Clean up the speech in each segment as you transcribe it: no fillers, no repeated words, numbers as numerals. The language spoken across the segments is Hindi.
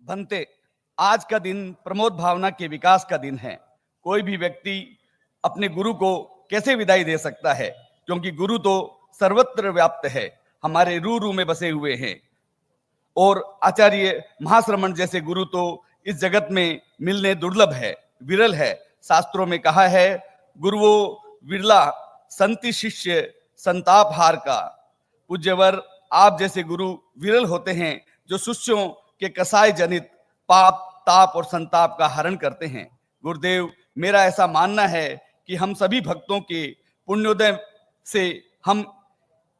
भंते, आज का दिन प्रमोद भावना के विकास का दिन है। कोई भी व्यक्ति अपने गुरु को कैसे विदाई दे सकता है, क्योंकि गुरु तो सर्वत्र व्याप्त है, हमारे रू रू में बसे हुए हैं। और आचार्य महाश्रमण जैसे गुरु तो इस जगत में मिलने दुर्लभ है, विरल है। शास्त्रों में कहा है, गुरुवो विरला संति शिष्य संताप हार का। पूज्यवर, आप जैसे गुरु विरल होते हैं जो शिष्यों के कसाय जनित पाप ताप और संताप का हरण करते हैं। गुरुदेव, मेरा ऐसा मानना है कि हम सभी भक्तों के पुण्योदय से हम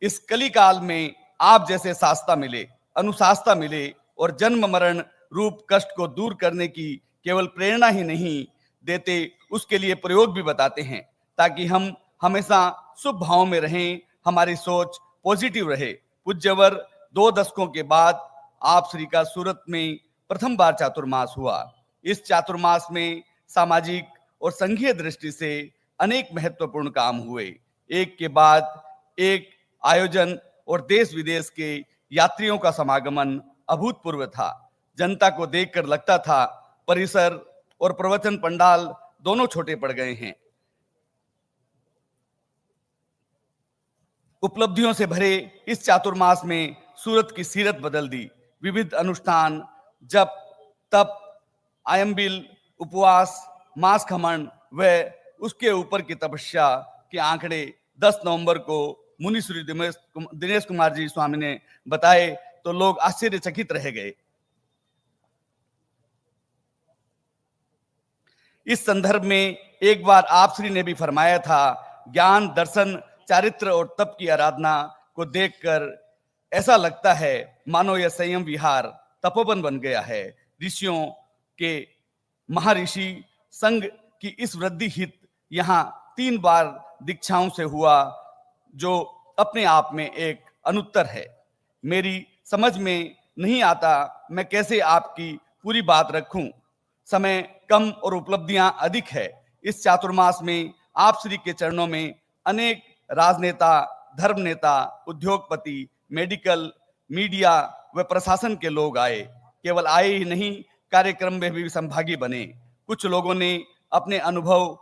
इस कली काल में आप जैसे शास्ता मिले, अनुशास्ता मिले और जन्म मरण रूप कष्ट को दूर करने की केवल प्रेरणा ही नहीं देते, उसके लिए प्रयोग भी बताते हैं, ताकि हम हमेशा शुभ भाव में रहें, हमारी सोच पॉजिटिव रहे। पूज्यवर, 2 दशकों के बाद आप श्री का सूरत में प्रथम बार चातुर्मास हुआ। इस चातुर्मास में सामाजिक और संघीय दृष्टि से अनेक महत्वपूर्ण काम हुए, एक के बाद एक आयोजन और देश विदेश के यात्रियों का समागमन अभूतपूर्व था। जनता को देखकर लगता था परिसर और प्रवचन पंडाल दोनों छोटे पड़ गए हैं। उपलब्धियों से भरे इस चातुर्मास में सूरत की सीरत बदल दी। विविध अनुष्ठान, जप तप, आयम्बिल, उपवास, मास खमन व उसके ऊपर की तपस्या के आंकड़े 10 नवंबर को मुनि श्री दिनेश कुमार जी स्वामी ने बताए तो लोग आश्चर्यचकित रह गए। इस संदर्भ में एक बार आप श्री ने भी फरमाया था, ज्ञान दर्शन चारित्र और तप की आराधना को देखकर ऐसा लगता है मानो यह संयम विहार तपोवन बन गया है। ऋषियों के महर्षि संघ की इस वृद्धि हित यहाँ 3 बार दीक्षाओं से हुआ, जो अपने आप में एक अनुत्तर है। मेरी समझ में नहीं आता मैं कैसे आपकी पूरी बात रखूं, समय कम और उपलब्धियां अधिक है। इस चातुर्मास में आप श्री के चरणों में अनेक राजनेता, धर्म नेता, उद्योगपति, मेडिकल, मीडिया व प्रशासन के लोग आए। केवल आए ही नहीं, कार्यक्रम में भी संभागी बने। कुछ लोगों ने अपने अनुभव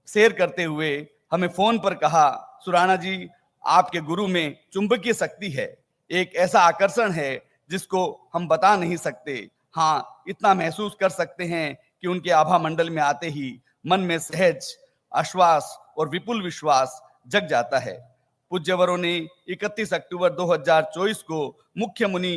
शेयर करते हुए हमें फोन पर कहा, सुराणा जी, आपके गुरु में चुंबकीय शक्ति है, एक ऐसा आकर्षण है जिसको हम बता नहीं सकते। हाँ, इतना महसूस कर सकते हैं कि उनके आभा मंडल में आते ही मन में सहज आश्वास और विपुल विश्वास जग जाता है। पूज्यवरों ने 31 अक्टूबर 2024 को मुख्य मुनि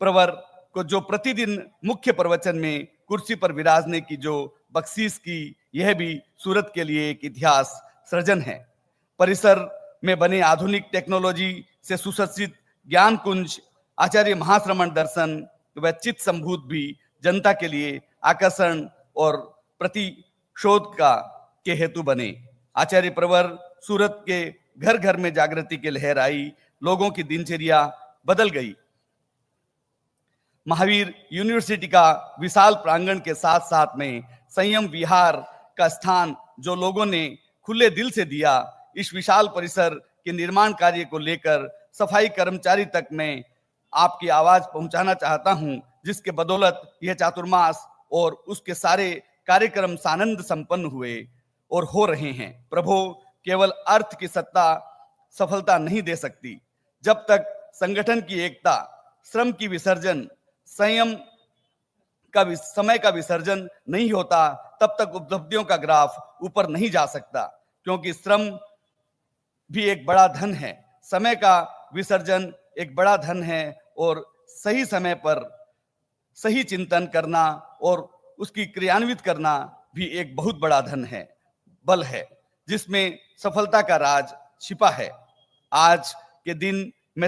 प्रवर को जो प्रतिदिन मुख्य प्रवचन में कुर्सी पर विराजने की जो बख्शीश की, यह भी सूरत के लिए एक इतिहास सृजन है। परिसर में बने आधुनिक टेक्नोलॉजी से सुसज्जित ज्ञान कुंज, आचार्य महाश्रमण दर्शन व चित्त संभूत भी जनता के लिए आकर्षण और प्रतिशोध का के हेतु बने। आचार्य प्रवर सूरत के घर घर में जागृति की लहर आई, लोगों की दिनचर्या बदल गई। महावीर यूनिवर्सिटी का विशाल प्रांगण के साथ साथ में संयम विहार का स्थान जो लोगों ने खुले दिल से दिया, इस विशाल परिसर के निर्माण कार्य को लेकर सफाई कर्मचारी तक मैं आपकी आवाज पहुंचाना चाहता हूं, जिसके बदौलत यह चातुर्मास और उसके सारे कार्यक्रम सानंद संपन्न हुए और हो रहे हैं। प्रभु, केवल अर्थ की सत्ता सफलता नहीं दे सकती। जब तक संगठन की एकता, श्रम की विसर्जन, संयम का समय का विसर्जन नहीं होता, तब तक उपलब्धियों का ग्राफ ऊपर नहीं जा सकता, क्योंकि श्रम भी एक बड़ा धन है, समय का विसर्जन एक बड़ा धन है और सही समय पर सही चिंतन करना और उसकी क्रियान्वित करना भी एक बहुत बड़ा धन है, बल है, जिसमें सफलता का राज छिपा है। आज के दिन मैं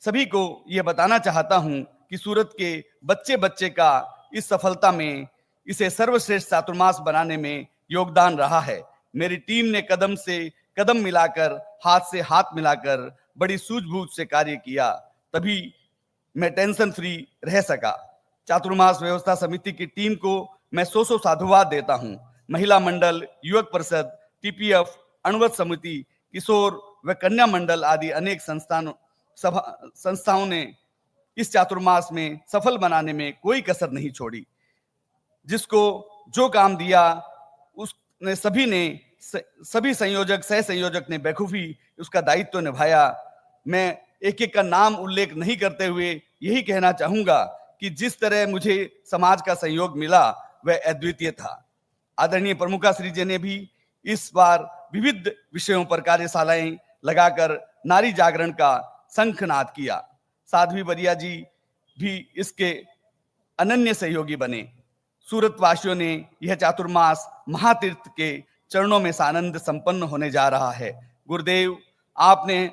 सभी को यह बताना चाहता हूं कि सूरत के बच्चे बच्चे का इस सफलता में, इसे सर्वश्रेष्ठ चातुर्मास बनाने में योगदान रहा है। मेरी टीम ने कदम से कदम मिलाकर, हाथ से हाथ मिलाकर बड़ी सूझबूझ से कार्य किया, तभी मैं टेंशन फ्री रह सका। चातुर्मास व्यवस्था समिति की टीम को मैं 100 साधुवाद देता हूं। महिला मंडल, युवक परिषद, टीपीएफ, अणुवत समिति, किशोर व कन्या मंडल आदि अनेक संस्थाओं ने इस चातुर्मास में सफल बनाने में कोई कसर नहीं छोड़ी। जिसको जो काम दिया उसने सभी संयोजक सह संयोजक ने बखूबी उसका दायित्व निभाया। मैं एक एक का नाम उल्लेख नहीं करते हुए यही कहना चाहूंगा कि जिस तरह मुझे समाज का सहयोग मिला वह अद्वितीय था। आदरणीय प्रमुखा श्री जी ने भी इस बार विविध विषयों पर कार्यशालाएं लगाकर नारी जागरण का शंखनाद किया। साध्वी बरिया जी भी इसके अनन्य सहयोगी बने। सूरत वासियों ने यह चातुर्मास महातीर्थ के चरणों में सानंद संपन्न होने जा रहा है। गुरुदेव, आपने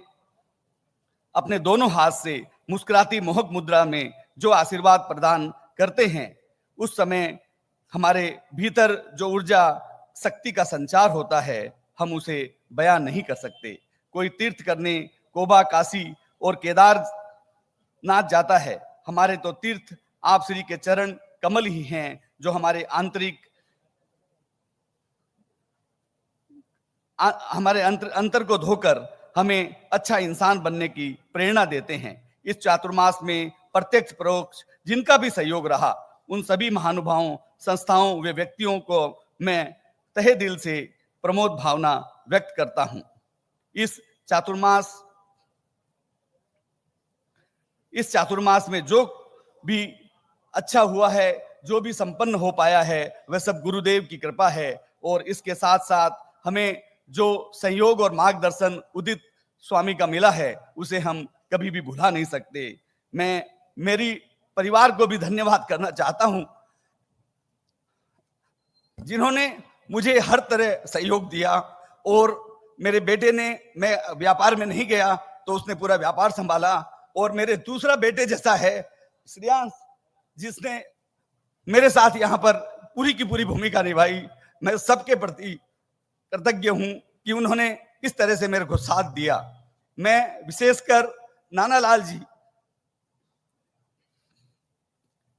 अपने दोनों हाथ से मुस्कुराती मोहक मुद्रा में जो आशीर्वाद प्रदान करते हैं, उस समय हमारे भीतर जो ऊर्जा शक्ति का संचार होता है, हम उसे बयान नहीं कर सकते। कोई तीर्थ करने कोबा, काशी और केदारनाथ जाता है, हमारे तो तीर्थ आप श्री के चरण कमल ही हैं, जो हमारे अंतर को धोकर हमें अच्छा इंसान बनने की प्रेरणा देते हैं। इस चातुर्मास में प्रत्यक्ष परोक्ष जिनका भी सहयोग रहा, उन सभी महानुभावों, संस्थाओं व व्यक्तियों को मैं तहे दिल से प्रमोद भावना व्यक्त करता हूं। इस चातुर्मास में जो भी अच्छा हुआ है, जो भी संपन्न हो पाया है, वह सब गुरुदेव की कृपा है। और इसके साथ साथ हमें जो सहयोग और मार्गदर्शन उदित स्वामी का मिला है, उसे हम कभी भी भुला नहीं सकते। मैं मेरी परिवार को भी धन्यवाद करना चाहता हूं, जिन्होंने मुझे हर तरह सहयोग दिया। और मेरे बेटे ने, मैं व्यापार में नहीं गया तो उसने पूरा व्यापार संभाला। और मेरे दूसरा बेटे जैसा है श्रेयांश, जिसने मेरे साथ यहाँ पर पूरी की पूरी भूमिका निभाई। मैं सबके प्रति कृतज्ञ हूं कि उन्होंने इस तरह से मेरे को साथ दिया। मैं विशेषकर नाना लाल जी,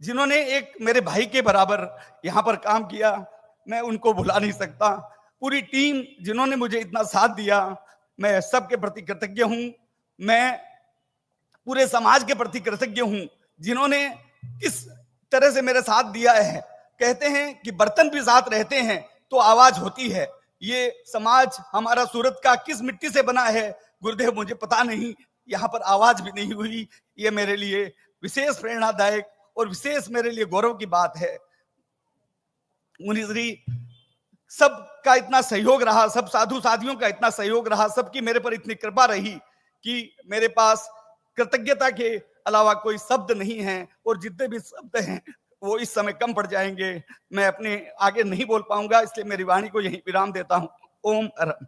जिन्होंने एक मेरे भाई के बराबर यहाँ पर काम किया, मैं उनको भुला नहीं सकता। पूरी टीम जिन्होंने मुझे इतना साथ दिया, मैं सबके प्रति कृतज्ञ हूं। मैं पूरे समाज के प्रति कृतज्ञ हूं, जिन्होंने किस तरह से मेरे साथ दिया है। कहते हैं कि बर्तन भी साथ रहते हैं तो आवाज होती है। ये समाज हमारा सूरत का किस मिट्टी से बना है, गुरुदेव, मुझे पता नहीं। यहाँ पर आवाज भी नहीं हुई। ये मेरे लिए विशेष प्रेरणादायक और विशेष मेरे लिए गौरव की बात है। मुनिश्री सबका इतना सहयोग रहा, सब साधु साधियों का इतना सहयोग रहा, सबकी मेरे पर इतनी कृपा रही कि मेरे पास कृतज्ञता के अलावा कोई शब्द नहीं है। और जितने भी शब्द हैं वो इस समय कम पड़ जाएंगे। मैं अपने आगे नहीं बोल पाऊंगा, इसलिए मेरी वाणी को यहीं विराम देता हूं। ओम अरहम।